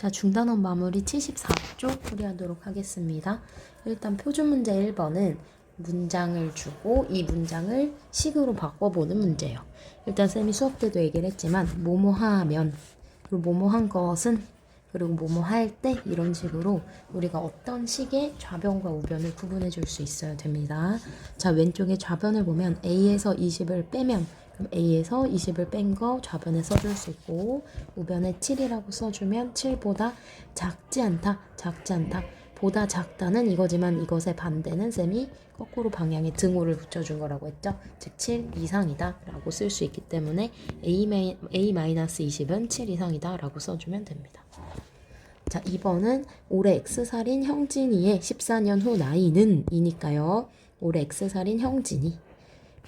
자, 중단원 마무리 74쪽 풀이하도록 하겠습니다. 일단 표준 문제 1번은 문장을 주고 이 문장을 식으로 바꿔보는 문제예요. 일단 쌤이 수업 때도 얘기를 했지만 뭐뭐 하면, 그리고 뭐뭐 한 것은, 그리고 뭐뭐 할 때, 이런 식으로 우리가 어떤 식의 좌변과 우변을 구분해 줄 수 있어야 됩니다. 자, 왼쪽에 좌변을 보면 A에서 20을 빼면, 그럼 A에서 20을 뺀 거 좌변에 써줄 수 있고, 우변에 7이라고 써주면 7보다 작지 않다, 작지 않다, 보다 작다는 이거지만 이것의 반대는 쌤이 거꾸로 방향에 등호를 붙여준 거라고 했죠. 즉 7 이상이다 라고 쓸 수 있기 때문에 A-20은 7 이상이다 라고 써주면 됩니다. 자, 2번은 올해 X살인 형진이의 14년 후 나이는 이니까요. 올해 X살인 형진이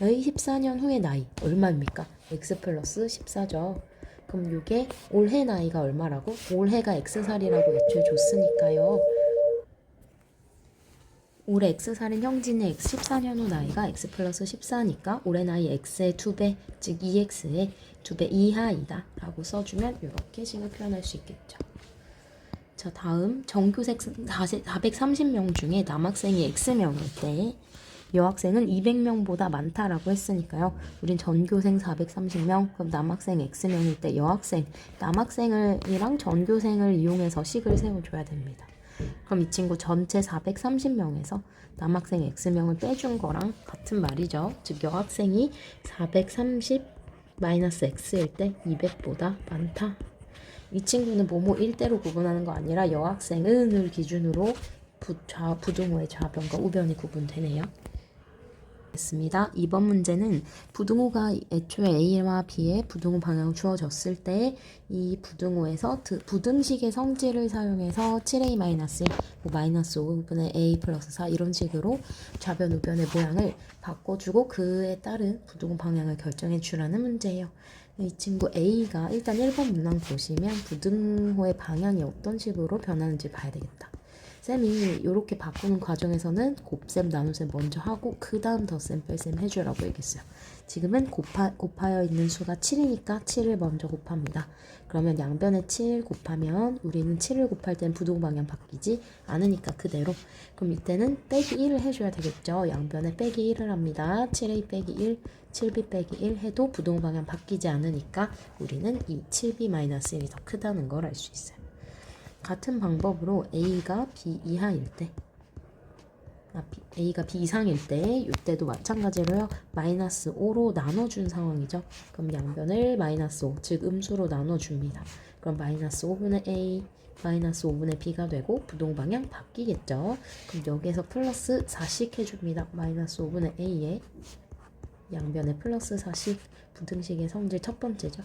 의 14년 후의 나이 얼마입니까? X 플러스 14죠. 그럼 이게 올해 나이가 얼마라고? 올해가 X살이라고 애초에 줬으니까요. 올해 X살인 형진의 14년 후 나이가 X 플러스 14니까 올해 나이 X의 2배, 즉 2X의 2배 이하이다 라고 써주면 이렇게 식을 표현할 수 있겠죠. 자, 다음 전교생 430명 중에 남학생이 X명일 때 여학생은 200명보다 많다라고 했으니까요. 우린 전교생 430명, 그럼 남학생 X명일 때 남학생이랑 전교생을 이용해서 식을 세워줘야 됩니다. 그럼 이 친구 전체 430명에서 남학생 X명을 빼준 거랑 같은 말이죠. 즉 여학생이 430 마이너스 X일 때 200보다 많다. 이 친구는 뭐뭐 일대로 구분하는 거 아니라 여학생은을 기준으로 부등호의 좌변과 우변이 구분되네요. 됐습니다. 이번 문제는 부등호가 애초에 A와 B의 부등호 방향을 주어졌을 때 이 부등호에서 부등식의 성질을 사용해서 7A-1, 마이너스 5분의 A 플러스 4 이런 식으로 좌변, 우변의 모양을 바꿔주고 그에 따른 부등호 방향을 결정해 주라는 문제예요. 이 친구 A가 일단 1번 문항 보시면 부등호의 방향이 어떤 식으로 변하는지 봐야 되겠다. 쌤이 이렇게 바꾸는 과정에서는 곱셈, 나눗셈 먼저 하고 그 다음 덧셈, 뺄셈 해주라고 얘기했어요. 지금은 곱하여 있는 수가 7이니까 7을 먼저 곱합니다. 그러면 양변에 7 곱하면 우리는 7을 곱할 땐 부등호 방향 바뀌지 않으니까 그대로. 그럼 이때는 빼기 1을 해줘야 되겠죠. 양변에 빼기 1을 합니다. 7a 빼기 1, 7b 빼기 1 해도 부등호 방향 바뀌지 않으니까 우리는 이 7b-1이 더 크다는 걸 알 수 있어요. 같은 방법으로 A가 B 이하일 때, A가 B 이상일 때, 이때도 마찬가지로요. 마이너스 5로 나눠준 상황이죠. 그럼 양변을 마이너스 5, 즉 음수로 나눠줍니다. 그럼 마이너스 5분의 A, 마이너스 5분의 B가 되고 부등호 방향 바뀌겠죠. 그럼 여기에서 플러스 4씩 해줍니다. 마이너스 5분의 A에 양변에 플러스 4씩, 부등식의 성질 첫 번째죠.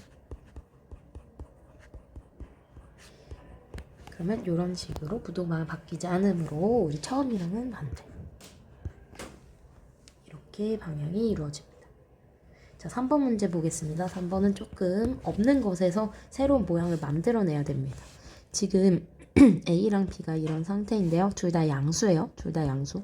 그러면 이런 식으로 부등호가 바뀌지 않으므로 우리 처음이랑은 반대. 이렇게 방향이 이루어집니다. 자, 3번 문제 보겠습니다. 3번은 조금 없는 것에서 새로운 모양을 만들어내야 됩니다. 지금 A랑 B가 이런 상태인데요. 둘 다 양수예요. 둘 다 양수.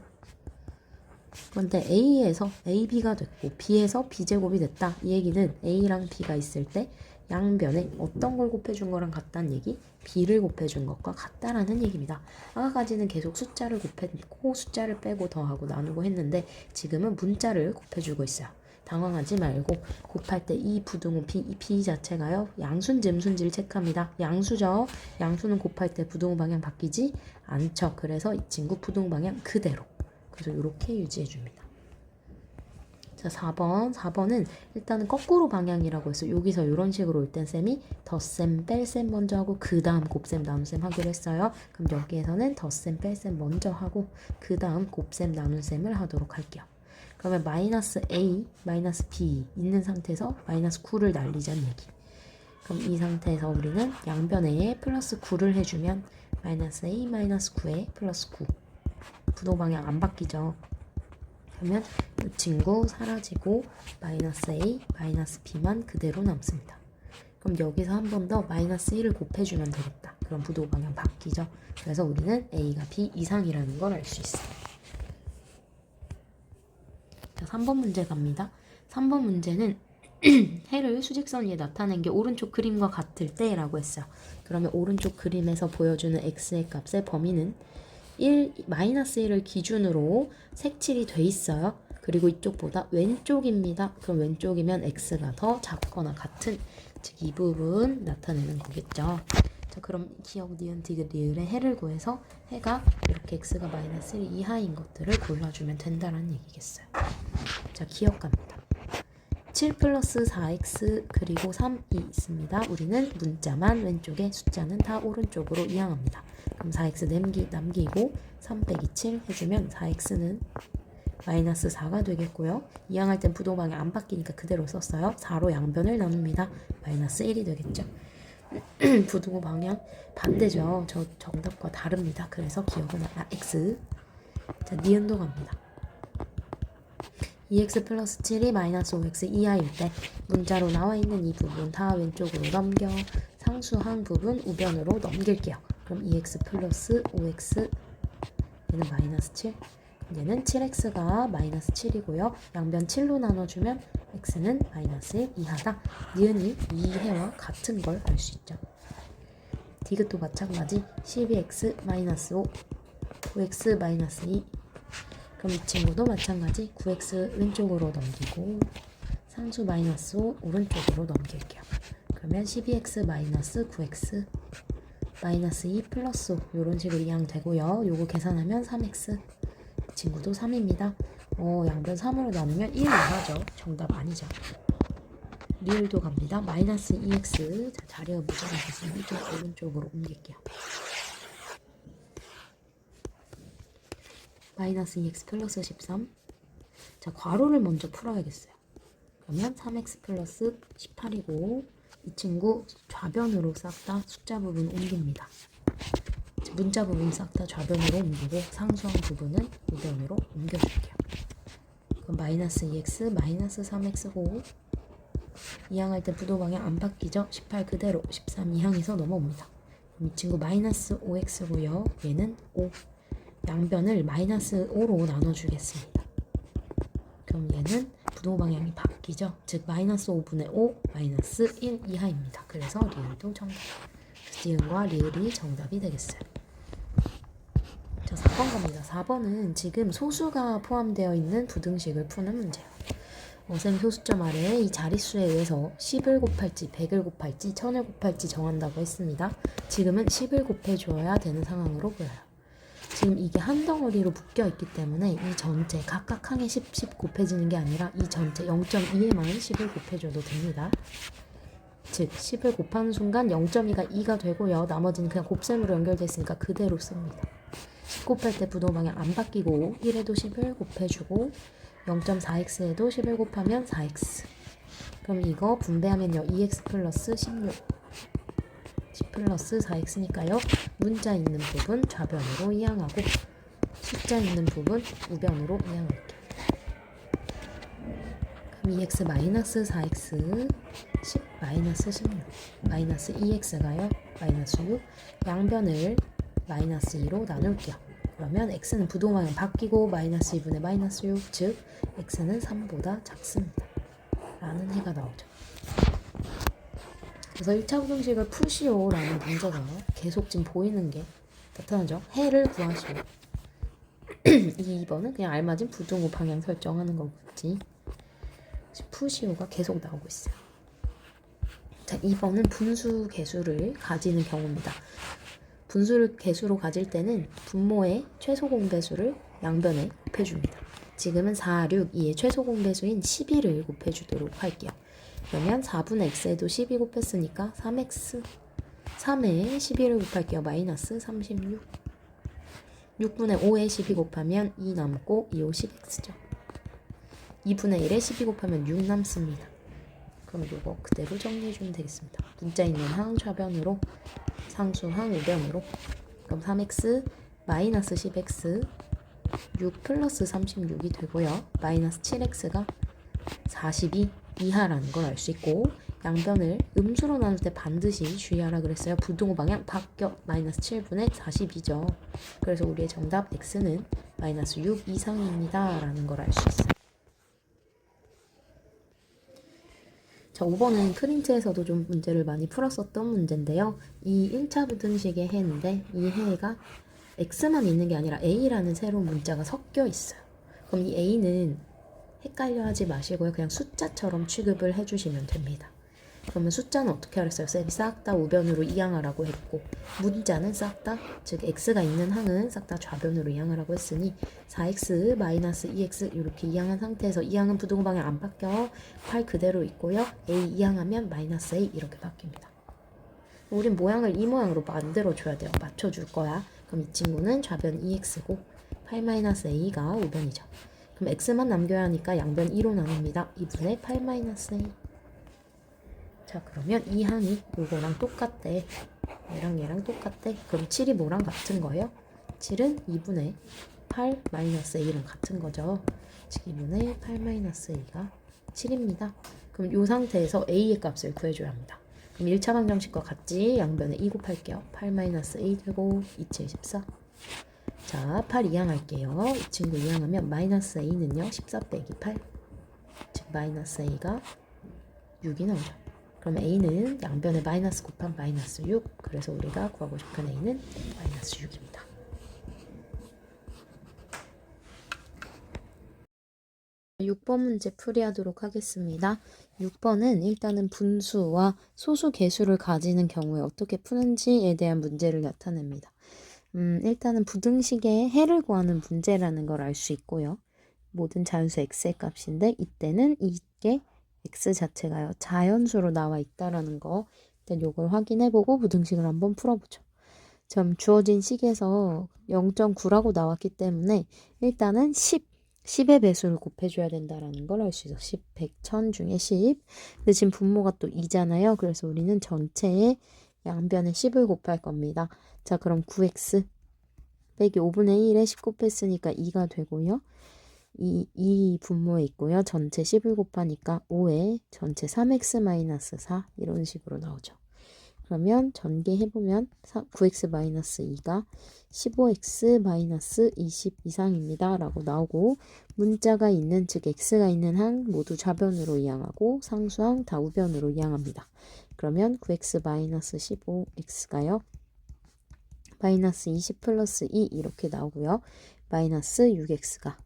그런데 A에서 AB가 됐고 B에서 B제곱이 됐다. 이 얘기는 A랑 B가 있을 때 양변에 어떤 걸 곱해준 거랑 같다는 얘기? B를 곱해준 것과 같다라는 얘기입니다. 아까까지는 계속 숫자를 곱해고 숫자를 빼고 더하고 나누고 했는데 지금은 문자를 곱해주고 있어요. 당황하지 말고 곱할 때 이 부등호 B 자체가요. 양수인지 음수인지를 체크합니다. 양수죠. 양수는 곱할 때 부등호 방향 바뀌지 않죠. 그래서 이 친구 부등호 방향 그대로. 그래서 이렇게 유지해줍니다. 자, 4번은 일단은 거꾸로 방향이라고 해서 여기서 이런 식으로 올 땐 쌤이 덧셈, 뺄셈 먼저 하고 그 다음 곱셈, 나눗셈 하기로 했어요. 그럼 여기에서는 덧셈, 뺄셈 먼저 하고 그 다음 곱셈, 나눗셈을 하도록 할게요. 그러면 마이너스 A, 마이너스 B 있는 상태에서 마이너스 9를 날리자는 얘기. 그럼 이 상태에서 우리는 양변에 플러스 9를 해주면 마이너스 A, 마이너스 9에 플러스 9. 부등호 방향 안 바뀌죠. 그러면 이 친구 사라지고 마이너스 A, 마이너스 B만 그대로 남습니다. 그럼 여기서 한 번 더 마이너스 1을 곱해주면 되겠다. 그럼 부등호 방향 바뀌죠. 그래서 우리는 A가 B 이상이라는 걸 알 수 있어요. 자, 3번 문제 갑니다. 3번 문제는 해를 수직선 위에 나타낸 게 오른쪽 그림과 같을 때라고 했어요. 그러면 오른쪽 그림에서 보여주는 x의 값의 범위는 1을 기준으로 색칠이 돼 있어요. 그리고 이쪽보다 왼쪽입니다. 그럼 왼쪽이면 x가 더 작거나 같은, 즉 이 부분 나타내는 거겠죠. 자, 그럼 기억 니은 디귿 리을의 해를 구해서 해가 이렇게 x가 마이너스 1 이하인 것들을 골라주면 된다는 얘기겠어요. 자, 기억 갑니다. 7 플러스 4x 그리고 3이 있습니다. 우리는 문자만 왼쪽에, 숫자는 다 오른쪽으로 이항합니다. 그럼 4x 남기고 3 빼기 7 해주면 4x는 마이너스 4가 되겠고요. 이항할 땐 부동 방향 안 바뀌니까 그대로 썼어요. 4로 양변을 나눕니다. 마이너스 1이 되겠죠. 부동 방향 반대죠. 저 정답과 다릅니다. 그래서 기억은 x. 자, 니은도 갑니다. 2x 플러스 7이 마이너스 5x 이하일 때 문자로 나와 있는 이 부분 다 왼쪽으로 넘겨 상수항 부분 우변으로 넘길게요. 그럼 2x 플러스 5x 얘는 마이너스 7, 얘는 7x가 마이너스 7이고요. 양변 7로 나눠주면 x는 마이너스 1 이하다. 니은이 이 해와 같은 걸 알 수 있죠. 디귿도 마찬가지. 12x 마이너스 5, 5x 마이너스 2. 그럼 이 친구도 마찬가지. 9x 왼쪽으로 넘기고 상수 마이너스 5 오른쪽으로 넘길게요. 그러면 12x 마이너스 9x 마이너스 2 플러스 5 이런 식으로 이항되고요. 요거 계산하면 3x. 이 친구도 3입니다. 양변 3으로 나누면 1 이하죠. 정답 아니죠. 리을도 갑니다. 마이너스 2x. 자, 자리가 모자라서 이쪽 오른쪽으로 옮길게요. 마이너스 2x 플러스 13. 자, 괄호를 먼저 풀어야겠어요. 그러면 3x 플러스 18이고 이 친구 좌변으로 싹 다 숫자 부분 옮깁니다. 문자 부분 싹 다 좌변으로 옮기고 상수항 부분은 우변으로 옮겨줄게요. 그럼 마이너스 2x 마이너스 3x고 이항할 때 부도 방향 안 바뀌죠? 18 그대로 13 이항해서 넘어옵니다. 그럼 이 친구 마이너스 5x고요. 얘는 5. 양변을 마이너스 5로 나눠주겠습니다. 그럼 얘는 부도 방향이 바뀌죠? 즉 마이너스 5분의 5 마이너스 1 이하입니다. 그래서 리을도 정답. 지은과 리을이 정답이 되겠어요. 자, 4번 갑니다. 4번은 지금 소수가 포함되어 있는 부등식을 푸는 문제예요. 쌤 소수점 아래에 이 자릿수에 의해서 10을 곱할지 100을 곱할지 1000을 곱할지 정한다고 했습니다. 지금은 10을 곱해줘야 되는 상황으로 보여요. 지금 이게 한 덩어리로 묶여 있기 때문에 이 전체 각각 항에 10 곱해지는 게 아니라 이 전체 0.2에만 10을 곱해줘도 됩니다. 즉 10을 곱하는 순간 0.2가 2가 되고요. 나머지는 그냥 곱셈으로 연결되어 있으니까 그대로 씁니다. 10 곱할 때 부동 방향 안 바뀌고 1에도 10을 곱해주고 0.4x에도 10을 곱하면 4x. 그럼 이거 분배하면요. 2x 플러스 16 10 플러스 4x니까요. 문자 있는 부분 좌변으로 이항하고 숫자 있는 부분 우변으로 이항할게요. 그럼 2x 마이너스 4x 10 마이너스 16 마이너스 2x가요. 마이너스 6 양변을 마이너스 2로 나눌게요. 그러면 x는 부동방향 바뀌고 마이너스 2분의 마이너스 6 즉 x는 3보다 작습니다. 라는 해가 나오죠. 그래서 1차 부등식을 푸시오 라는 문제가 계속 지금 보이는 게 나타나죠. 해를 구하시오. 2번은 그냥 알맞은 부등호 방향 설정하는 거겠지. 푸시오가 계속 나오고 있어요. 자, 2번은 분수 개수를 가지는 경우입니다. 분수를 개수로 가질 때는 분모의 최소 공배수를 양변에 곱해줍니다. 지금은 4, 6, 2의 최소 공배수인 12를 곱해주도록 할게요. 그러면 4분의 x에도 12 곱했으니까 3x 3에 12를 곱할게요. 마이너스 36 6분의 5에 12 곱하면 2 남고 2, 5, 10x죠. 2분의 1에 12 곱하면 6 남습니다. 그럼 이거 그대로 정리해주면 되겠습니다. 문자 있는 항 좌변으로 상수 항 우변으로. 그럼 3x 마이너스 10x 6 플러스 36이 되고요. 마이너스 7x가 42 이하라는 걸 알 수 있고 양변을 음수로 나눌 때 반드시 주의하라 그랬어요. 부등호 방향 바뀌어 마이너스 7분의 42죠. 그래서 우리의 정답 x는 마이너스 6 이상입니다 라는 걸 알 수 있어요. 자, 5번은 프린트에서도 좀 문제를 많이 풀었었던 문제인데요. 이 1차 부등식의 해인데 이 해가 x만 있는 게 아니라 a라는 새로운 문자가 섞여 있어요. 그럼 이 a는 헷갈려 하지 마시고요. 그냥 숫자처럼 취급을 해주시면 됩니다. 그러면 숫자는 어떻게 하랬어요? 쌤이 싹 다 우변으로 이항하라고 했고 문자는 싹 다, 즉 x가 있는 항은 싹 다 좌변으로 이항하라고 했으니 4x 마이너스 2x 이렇게 이항한 상태에서 이항은 부등호 방향 안 바뀌어 8 그대로 있고요. a 이항하면 마이너스 a 이렇게 바뀝니다. 우린 모양을 이 모양으로 만들어줘야 돼요. 맞춰줄 거야. 그럼 이 친구는 좌변 2x고 8-a가 우변이죠. 그럼 x만 남겨야 하니까 양변 2로 나눕니다. 2분의 8-a. 자, 그러면 이 항이 요거랑 똑같대. 얘랑 똑같대. 그럼 7이 뭐랑 같은 거예요? 7은 2분의 8-a랑 같은 거죠. 즉 2분의 8-a가 7입니다. 그럼 이 상태에서 a의 값을 구해줘야 합니다. 그럼 1차 방정식과 같이 양변에 2 곱할게요. 8-a 되고 2, 7, 14. 자, 8 이항할게요. 이 친구 이항하면 마이너스 a는요 14 빼기 8. 즉 마이너스 a가 6이 나오죠. 그럼 a는 양변에 마이너스 곱한 마이너스 6. 그래서 우리가 구하고 싶은 a는 마이너스 6입니다. 6번 문제 풀이하도록 하겠습니다. 6번은 일단은 분수와 소수 개수를 가지는 경우에 어떻게 푸는지에 대한 문제를 나타냅니다. 일단은 부등식의 해를 구하는 문제라는 걸 알 수 있고요. 모든 자연수 x의 값인데 이때는 이게 x 자체가요 자연수로 나와 있다라는 거 일단 요걸 확인해보고 부등식을 한번 풀어보죠. 좀 주어진 식에서 0.9라고 나왔기 때문에 일단은 10의 배수를 곱해줘야 된다라는 걸 알 수 있어. 10, 100, 1000 중에 10. 근데 지금 분모가 또 2잖아요. 그래서 우리는 전체의 양변에 10을 곱할 겁니다. 자, 그럼 9x 빼기 5분의 1에 10 곱했으니까 2가 되고요. 이 분모에 있고요. 전체 10을 곱하니까 5에 전체 3x-4 이런 식으로 나오죠. 그러면 전개해보면 9x-2가 15x-20 이상입니다. 라고 나오고 문자가 있는 즉 x가 있는 항 모두 좌변으로 이항하고 상수항 다 우변으로 이항합니다. 그러면 9x-15x가요. 마이너스 20 플러스 2 이렇게 나오고요. 마이너스 6x가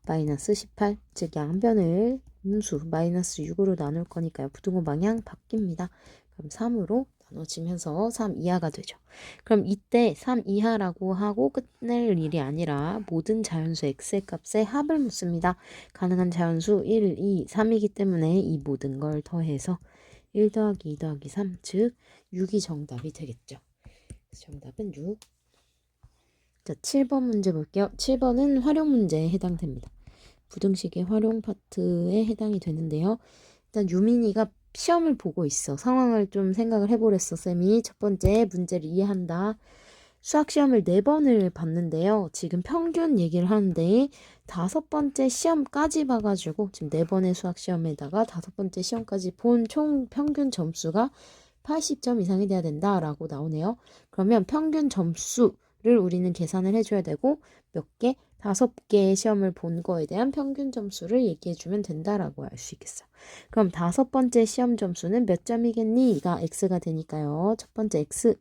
마이너스 18, 즉 양변을 음수 마이너스 6으로 나눌 거니까요. 부등호 방향 바뀝니다. 그럼 3으로 나눠지면서 3 이하가 되죠. 그럼 이때 3 이하라고 하고 끝낼 일이 아니라 모든 자연수 x의 값에 합을 묻습니다. 가능한 자연수 1, 2, 3이기 때문에 이 모든 걸 더해서 1 더하기 2 더하기 3, 즉 6이 정답이 되겠죠. 정답은 6. 자, 7번 문제 볼게요. 7번은 활용 문제에 해당됩니다. 부등식의 활용 파트에 해당이 되는데요. 일단 유민이가 시험을 보고 있어. 상황을 좀 생각을 해보랬어, 쌤이. 첫 번째 문제를 이해한다. 수학 시험을 4번을 봤는데요. 지금 평균 얘기를 하는데 5번째 시험까지 봐가지고 지금 4번의 수학 시험에다가 5번째 시험까지 본 총 평균 점수가 80점 이상이 돼야 된다라고 나오네요. 그러면 평균 점수를 우리는 계산을 해줘야 되고 몇 개? 5개의 시험을 본 거에 대한 평균 점수를 얘기해주면 된다라고 알 수 있겠어. 그럼 5번째 시험 점수는 몇 점이겠니? 가 x가 되니까요. 첫 번째 x,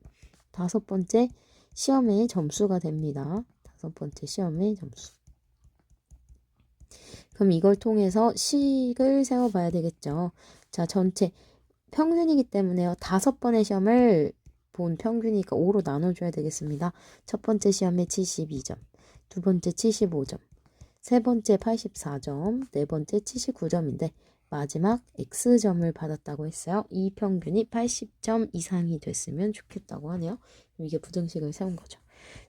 5번째 시험의 점수가 됩니다. 5번째 시험의 점수. 그럼 이걸 통해서 식을 세워봐야 되겠죠. 자, 전체 평균이기 때문에요. 5번의 시험을 본 평균이니까 5로 나눠줘야 되겠습니다. 첫 번째 시험에 72점, 두 번째 75점, 세 번째 84점, 네 번째 79점인데 마지막 X점을 받았다고 했어요. 이 평균이 80점 이상이 됐으면 좋겠다고 하네요. 이게 부등식을 세운 거죠.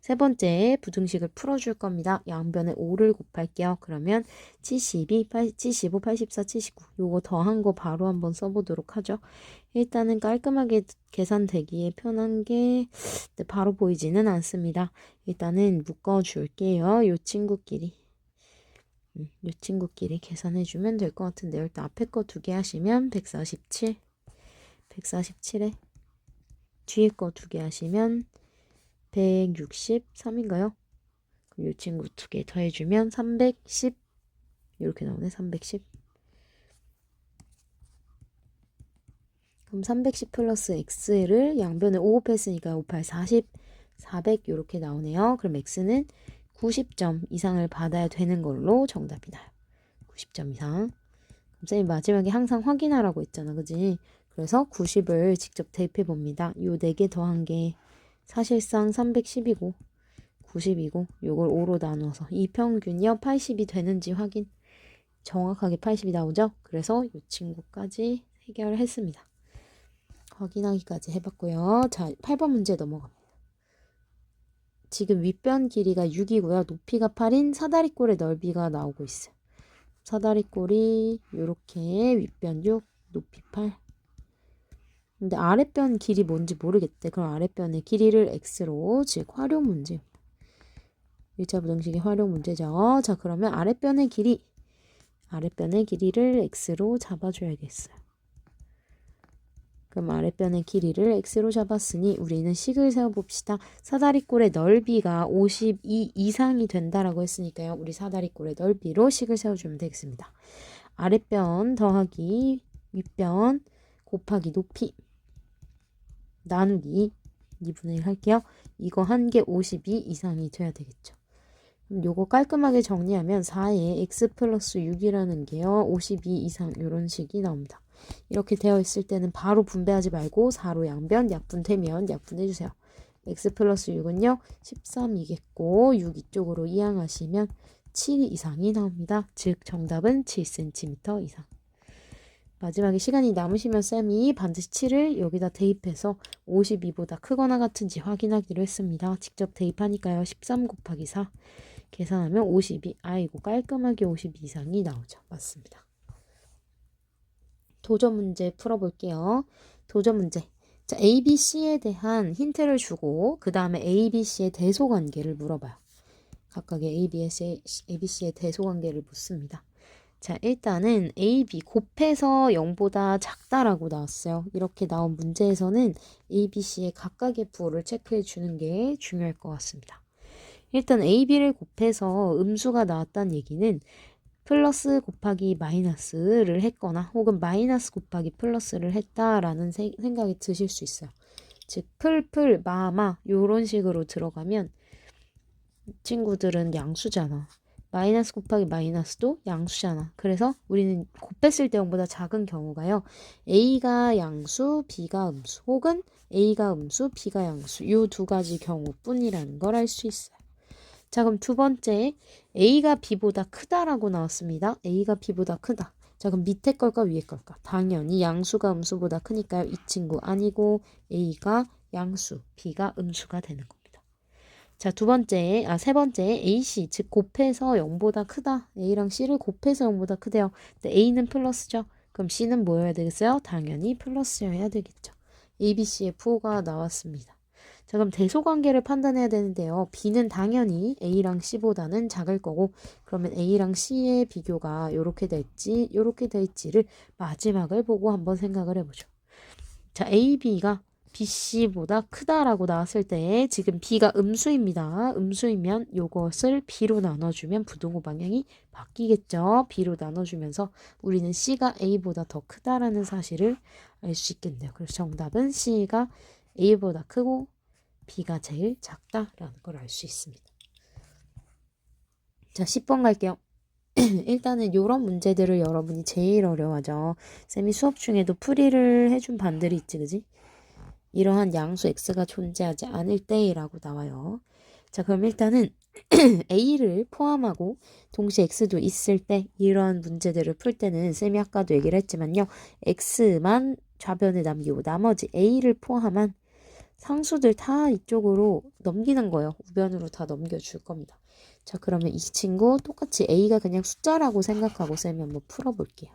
세 번째 부등식을 풀어줄 겁니다. 양변에 5를 곱할게요. 그러면 72, 75, 84, 79 요거 더한 거 바로 한번 써보도록 하죠. 일단은 깔끔하게 계산되기에 편한 게 바로 보이지는 않습니다. 일단은 묶어줄게요. 요 친구끼리. 이 친구끼리 계산해주면 될 것 같은데요. 일단 앞에 거 2개 하시면 147, 147에 뒤에 거 2개 하시면 163인가요? 이 친구 2개 더해주면 310 이렇게 나오네. 310. 그럼 310 플러스 x를 양변에 5 곱했으니까 5, 8, 40, 400 이렇게 나오네요. 그럼 x는 90점 이상을 받아야 되는 걸로 정답이 나요. 90점 이상. 선생님 마지막에 항상 확인하라고 했잖아. 그지? 그래서 90을 직접 대입해 봅니다. 요 4개 더한 게 사실상 310이고 90이고 요걸 5로 나눠서 이 평균이요 80이 되는지 확인. 정확하게 80이 나오죠? 그래서 이 친구까지 해결을 했습니다. 확인하기까지 해봤고요. 자, 8번 문제 넘어갑니다. 지금 윗변 길이가 6이고요. 높이가 8인 사다리꼴의 넓이가 나오고 있어요. 사다리꼴이 이렇게 윗변 6, 높이 8. 근데 아랫변 길이 뭔지 모르겠대. 그럼 아랫변의 길이를 x로, 즉 활용 문제. 1차 부등식의 활용 문제죠. 자, 그러면 아랫변의 길이를 x로 잡아줘야겠어요. 그럼 아랫변의 길이를 x로 잡았으니 우리는 식을 세워봅시다. 사다리꼴의 넓이가 52 이상이 된다라고 했으니까요. 우리 사다리꼴의 넓이로 식을 세워주면 되겠습니다. 아랫변 더하기 윗변 곱하기 높이 나누기 2분의 1 할게요. 이거 한 개 52 이상이 돼야 되겠죠. 그럼 요거 깔끔하게 정리하면 4에 x 플러스 6이라는 게요. 52 이상 이런 식이 나옵니다. 이렇게 되어 있을 때는 바로 분배하지 말고 4로 양변 약분되면 약분해주세요. x 플러스 6은요. 13이겠고 6 이쪽으로 이항하시면 7 이상이 나옵니다. 즉 정답은 7cm 이상. 마지막에 시간이 남으시면 쌤이 반드시 7을 여기다 대입해서 52보다 크거나 같은지 확인하기로 했습니다. 직접 대입하니까요. 13 곱하기 4 계산하면 52. 아이고 깔끔하게 52 이상이 나오죠. 맞습니다. 도전 문제 풀어볼게요. 도전 문제. 자, A, B, C에 대한 힌트를 주고 그 다음에 A, B, C의 대소관계를 물어봐요. 각각의 A, B, C의 대소관계를 묻습니다. 자, 일단은 A, B 곱해서 0보다 작다라고 나왔어요. 이렇게 나온 문제에서는 A, B, C의 각각의 부호를 체크해 주는 게 중요할 것 같습니다. 일단 A, B를 곱해서 음수가 나왔다는 얘기는 플러스 곱하기 마이너스를 했거나 혹은 마이너스 곱하기 플러스를 했다라는 생각이 드실 수 있어요. 즉 풀풀 마마 요런 식으로 들어가면 친구들은 양수잖아. 마이너스 곱하기 마이너스도 양수잖아. 그래서 우리는 곱했을 때 0보다 작은 경우가요. A가 양수, B가 음수 혹은 A가 음수, B가 양수 요 두 가지 경우뿐이라는 걸 알 수 있어요. 자, 그럼 두 번째 A가 B보다 크다라고 나왔습니다. A가 B보다 크다. 자, 그럼 밑에 걸까 위에 걸까? 당연히 양수가 음수보다 크니까요. 이 친구 아니고 A가 양수, B가 음수가 되는 겁니다. 자, 세 번째 AC 즉 곱해서 0보다 크다. A랑 C를 곱해서 0보다 크대요. 근데 A는 플러스죠. 그럼 C는 뭐여야 되겠어요? 당연히 플러스여야 되겠죠. A, B, C의 부호가 나왔습니다. 자, 그럼 대소관계를 판단해야 되는데요. B는 당연히 A랑 C보다는 작을 거고 그러면 A랑 C의 비교가 이렇게 될지 이렇게 될지를 마지막을 보고 한번 생각을 해보죠. 자, A, B가 BC보다 크다라고 나왔을 때 지금 B가 음수입니다. 음수이면 이것을 B로 나눠주면 부등호 방향이 바뀌겠죠. B로 나눠주면서 우리는 C가 A보다 더 크다라는 사실을 알 수 있겠네요. 그래서 정답은 C가 A보다 크고 B가 제일 작다라는 걸 알 수 있습니다. 자, 10번 갈게요. 일단은 이런 문제들을 여러분이 제일 어려워하죠. 쌤이 수업 중에도 풀이를 해준 반들이 있지, 그지? 이러한 양수 x가 존재하지 않을 때라고 나와요. 자, 그럼 일단은 a를 포함하고 동시에 x도 있을 때 이러한 문제들을 풀 때는 쌤이 아까도 얘기를 했지만요. x만 좌변에 남기고 나머지 a를 포함한 상수들 다 이쪽으로 넘기는 거예요. 우변으로 다 넘겨줄 겁니다. 자, 그러면 이 친구 똑같이 a가 그냥 숫자라고 생각하고 쌤이 한번 풀어볼게요.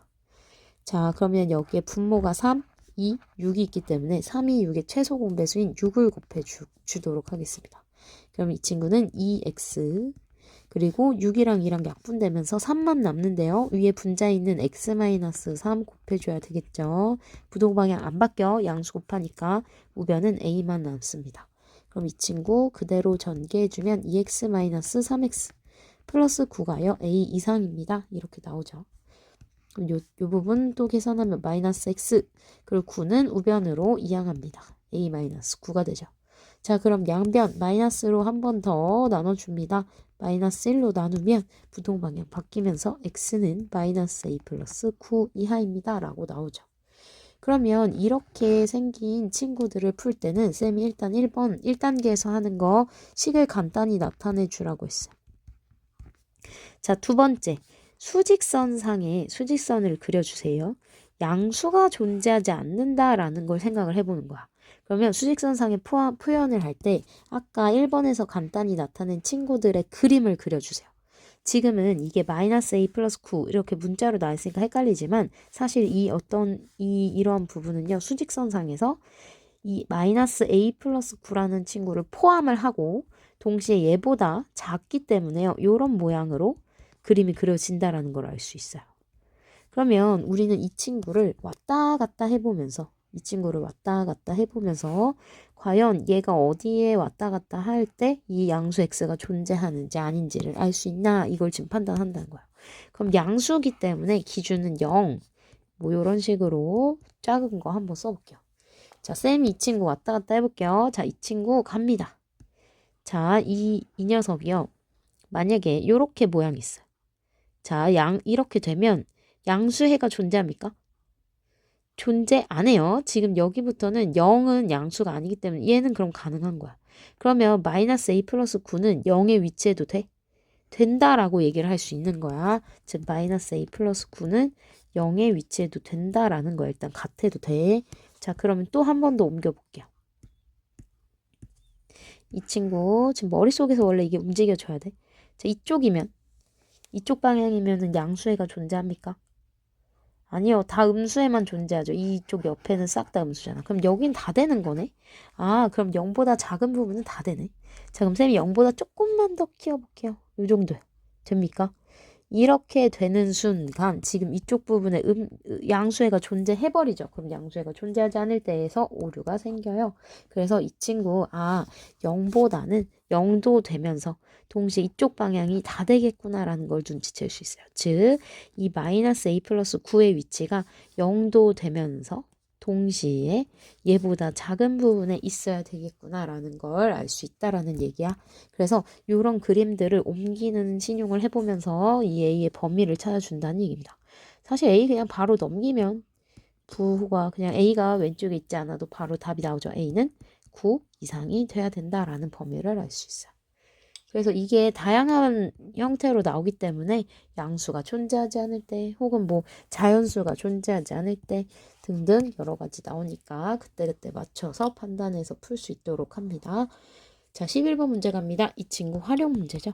자, 그러면 여기에 분모가 3, 2, 6이 있기 때문에 3이 6의 최소 공배수인 6을 곱해 주도록 하겠습니다. 그럼 이 친구는 2x 그리고 6이랑 2랑 약분되면서 3만 남는데요. 위에 분자에 있는 x-3 곱해줘야 되겠죠. 부동 방향 안 바뀌어. 양수 곱하니까 우변은 a만 남습니다. 그럼 이 친구 그대로 전개해주면 2x-3x 플러스 9가요. a 이상입니다. 이렇게 나오죠. 그럼 요 부분 또 계산하면 마이너스 x 그리고 9는 우변으로 이항합니다. a 마이너스 9가 되죠. 자, 그럼 양변 마이너스로 한 번 더 나눠줍니다. 마이너스 1로 나누면 부동방향 바뀌면서 x는 마이너스 a 플러스 9 이하입니다. 라고 나오죠. 그러면 이렇게 생긴 친구들을 풀 때는 쌤이 일단 1번 1단계에서 하는 거 식을 간단히 나타내 주라고 했어요. 자, 두 번째. 수직선상에 수직선을 그려주세요. 양수가 존재하지 않는다라는 걸 생각을 해보는 거야. 그러면 수직선상의 표현을 할 때 아까 1번에서 간단히 나타낸 친구들의 그림을 그려주세요. 지금은 이게 마이너스 a 플러스 9 이렇게 문자로 나와 있으니까 헷갈리지만 사실 이러한 부분은요. 수직선상에서 이 마이너스 a 플러스 9라는 친구를 포함을 하고 동시에 얘보다 작기 때문에요. 이런 모양으로 그림이 그려진다라는 걸 알 수 있어요. 그러면 우리는 이 친구를 왔다 갔다 해보면서 과연 얘가 어디에 왔다 갔다 할 때 이 양수 x가 존재하는지 아닌지를 알 수 있나 이걸 지금 판단한다는 거야. 그럼 양수기 때문에 기준은 0. 뭐 이런 식으로 작은 거 한번 써볼게요. 자, 쌤이 이 친구 왔다 갔다 해볼게요. 자, 이 친구 갑니다. 자, 이 녀석이요. 만약에 이렇게 모양이 있어요. 자, 이렇게 되면 양수해가 존재합니까? 존재 안 해요. 지금 여기부터는 0은 양수가 아니기 때문에 얘는 그럼 가능한 거야. 그러면 마이너스 a 플러스 9는 0에 위치해도 돼? 된다라고 얘기를 할 수 있는 거야. 즉 마이너스 a 플러스 9는 0에 위치해도 된다라는 거야. 일단 같아도 돼. 자, 그러면 또 한 번 더 옮겨볼게요. 이 친구 지금 머릿속에서 원래 이게 움직여줘야 돼. 자, 이쪽 방향이면은 양수해가 존재합니까? 아니요. 다 음수에만 존재하죠. 이쪽 옆에는 싹 다 음수잖아. 그럼 여긴 다 되는 거네? 아, 그럼 0보다 작은 부분은 다 되네. 자, 그럼 쌤이 0보다 조금만 더 키워볼게요. 요 정도요. 됩니까? 이렇게 되는 순간 지금 이쪽 부분에 양수해가 존재해버리죠. 그럼 양수해가 존재하지 않을 때에서 오류가 생겨요. 그래서 이 친구 0보다는 0도 되면서 동시에 이쪽 방향이 다 되겠구나라는 걸 눈치챌 수 있어요. 즉 이 마이너스 a 플러스 9의 위치가 0도 되면서 동시에 얘보다 작은 부분에 있어야 되겠구나라는 걸 알 수 있다라는 얘기야. 그래서 이런 그림들을 옮기는 신용을 해보면서 이 A의 범위를 찾아준다는 얘기입니다. 사실 A 그냥 바로 넘기면 부호가 그냥 A가 왼쪽에 있지 않아도 바로 답이 나오죠. A는 9 이상이 돼야 된다라는 범위를 알 수 있어요. 그래서 이게 다양한 형태로 나오기 때문에 양수가 존재하지 않을 때 혹은 뭐 자연수가 존재하지 않을 때 등등 여러 가지 나오니까 그때그때 맞춰서 판단해서 풀 수 있도록 합니다. 자, 11번 문제 갑니다. 이 친구 활용 문제죠.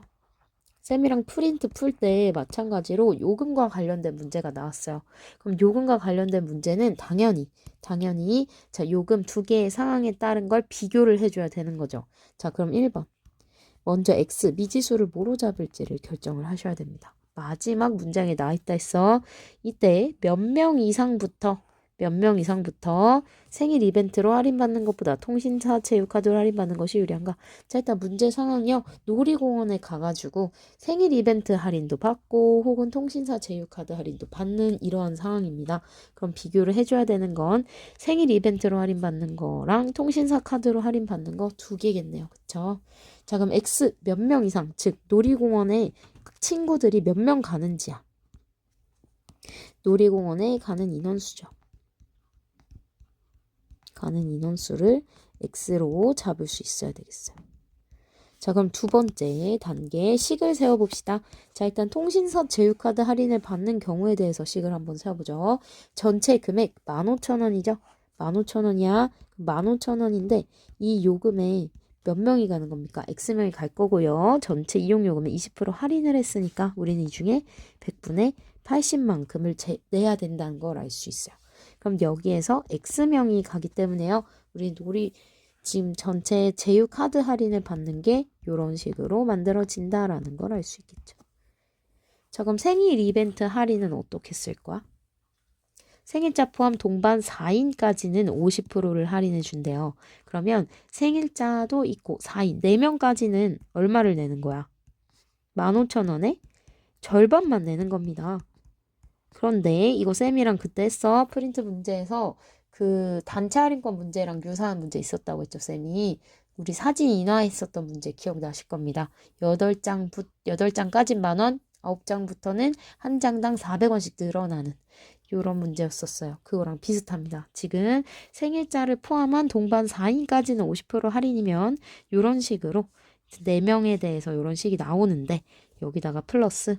쌤이랑 프린트 풀 때 마찬가지로 요금과 관련된 문제가 나왔어요. 그럼 요금과 관련된 문제는 당연히 자, 요금 두 개의 상황에 따른 걸 비교를 해줘야 되는 거죠. 자, 그럼 1번. 먼저 X, 미지수를 뭐로 잡을지를 결정을 하셔야 됩니다. 마지막 문장에 나와 있다 했어. 이때 몇 명 이상부터 생일 이벤트로 할인받는 것보다 통신사 체육카드로 할인받는 것이 유리한가? 자, 일단 문제 상황이요. 놀이공원에 가가지고 생일 이벤트 할인도 받고 혹은 통신사 체육카드 할인도 받는 이러한 상황입니다. 그럼 비교를 해줘야 되는 건 생일 이벤트로 할인받는 거랑 통신사 카드로 할인받는 거 두 개겠네요. 그쵸? 자, 그럼 X 몇 명 이상, 즉 놀이공원에 친구들이 몇 명 가는지야. 놀이공원에 가는 인원수죠. 가는 인원수를 X로 잡을 수 있어야 되겠어요. 자, 그럼 두 번째 단계 식을 세워봅시다. 자, 일단 통신사 제휴카드 할인을 받는 경우에 대해서 식을 한번 세워보죠. 전체 금액 15,000원이죠. 15,000원이야. 15,000원인데 이 요금에 몇 명이 가는 겁니까? X명이 갈 거고요. 전체 이용요금에 20% 할인을 했으니까 우리는 이 중에 100분의 80만큼을 내야 된다는 걸 알 수 있어요. 그럼 여기에서 X명이 가기 때문에요. 우리 지금 전체 제휴카드 할인을 받는 게 이런 식으로 만들어진다라는 걸 알 수 있겠죠. 자, 그럼 생일 이벤트 할인은 어떻게 쓸 거야? 생일자 포함 동반 4인까지는 50%를 할인해 준대요. 그러면 생일자도 있고 4인, 4명까지는 얼마를 내는 거야? 15,000원에 절반만 내는 겁니다. 그런데 이거 쌤이랑 그때 했어. 프린트 문제에서 그 단체 할인권 문제랑 유사한 문제 있었다고 했죠, 쌤이. 우리 사진 인화했었던 문제 기억나실 겁니다. 8장까지 10,000원, 9장부터는 한 장당 400원씩 늘어나는 요런 문제였었어요. 그거랑 비슷합니다. 지금 생일자를 포함한 동반 4인까지는 50% 할인이면 요런 식으로 4명에 대해서 요런 식이 나오는데 여기다가 플러스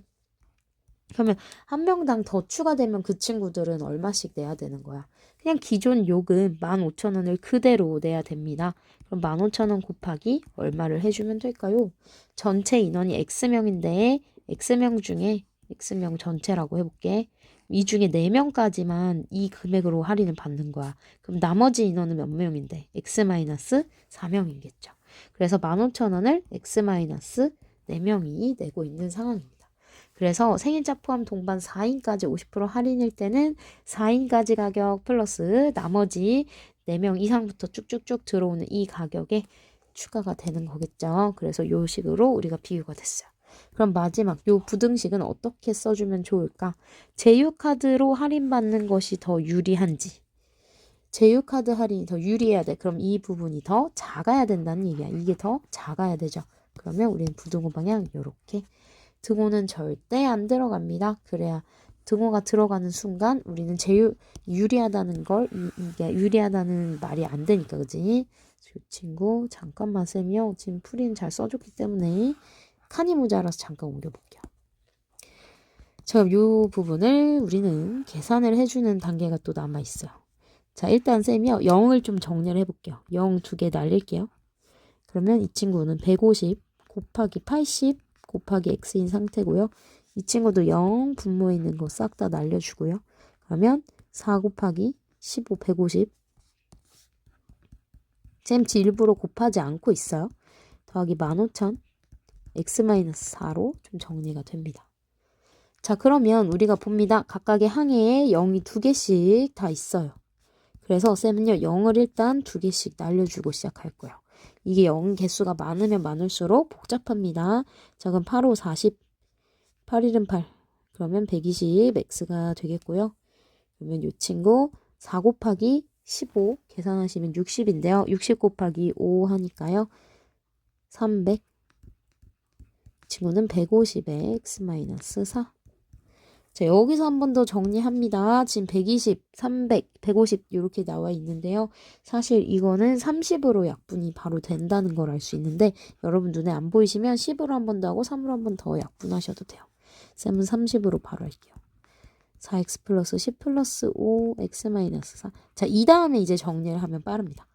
그러면 한 명당 더 추가되면 그 친구들은 얼마씩 내야 되는 거야? 그냥 기존 요금 15,000원을 그대로 내야 됩니다. 그럼 15,000원 곱하기 얼마를 해주면 될까요? 전체 인원이 X명인데 X명 중에 X명 전체라고 해볼게. 이 중에 4명까지만 이 금액으로 할인을 받는 거야. 그럼 나머지 인원은 몇 명인데? X-4명이겠죠. 그래서 15,000원을 X-4명이 내고 있는 상황입니다. 그래서 생일자 포함 동반 4인까지 50% 할인일 때는 4인까지 가격 플러스 나머지 4명 이상부터 쭉쭉쭉 들어오는 이 가격에 추가가 되는 거겠죠. 그래서 요 식으로 우리가 비유가 됐어요. 그럼 마지막 요 부등식은 어떻게 써주면 좋을까? 제휴카드로 할인받는 것이 더 유리한지. 제휴카드 할인이 더 유리해야 돼. 그럼 이 부분이 더 작아야 된다는 얘기야. 이게 더 작아야 되죠. 그러면 우리는 부등호 방향 요렇게 등호는 절대 안 들어갑니다. 그래야 등호가 들어가는 순간 우리는 유리하다는 걸 이게 유리하다는 말이 안 되니까 그지? 이 친구 잠깐만 쌤이요. 지금 풀이는 잘 써줬기 때문에 칸이 모자라서 잠깐 옮겨볼게요. 자, 이 부분을 우리는 계산을 해주는 단계가 또 남아있어요. 자, 일단 쌤이요. 0을 좀 정리를 해볼게요. 0 2개 날릴게요. 그러면 이 친구는 150 곱하기 80 곱하기 x인 상태고요. 이 친구도 0 분모에 있는 거 싹 다 날려주고요. 그러면 4 곱하기 15 150 쌤치 일부러 곱하지 않고 있어요. 더하기 15,000 x-4로 좀 정리가 됩니다. 자, 그러면 우리가 봅니다. 각각의 항해에 0이 2개씩 다 있어요. 그래서 쌤은요 0을 일단 2개씩 날려주고 시작할 거예요. 이게 0 개수가 많으면 많을수록 복잡합니다. 자, 그럼 8, 5, 40, 8, 1은 8. 그러면 120 x가 되겠고요. 그러면 이 친구 4 곱하기 15 계산하시면 60인데요. 60 곱하기 5 하니까요. 300. 이 친구는 150에 x-4. 자, 여기서 한 번 더 정리합니다. 지금 120, 300, 150 이렇게 나와 있는데요. 사실 이거는 30으로 약분이 바로 된다는 걸 알 수 있는데 여러분 눈에 안 보이시면 10으로 한 번 더 하고 3으로 한 번 더 약분하셔도 돼요. 쌤은 30으로 바로 할게요. 4x 플러스 10 플러스 5 x-4. 자, 이 다음에 이제 정리를 하면 빠릅니다.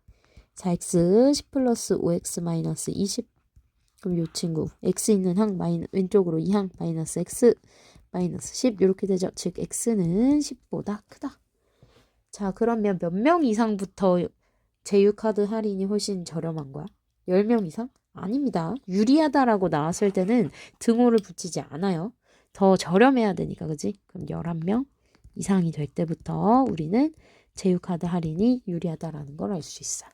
4x 10 플러스 5x 20. 그럼 이 친구 x 있는 항 왼쪽으로 2항 마이너스 x 마이너스 10 이렇게 되죠. 즉 x는 10보다 크다. 자, 그러면 몇 명 이상부터 제휴카드 할인이 훨씬 저렴한 거야? 10명 이상? 아닙니다. 유리하다라고 나왔을 때는 등호를 붙이지 않아요. 더 저렴해야 되니까 그지? 그럼 11명 이상이 될 때부터 우리는 제휴카드 할인이 유리하다라는 걸 알 수 있어요.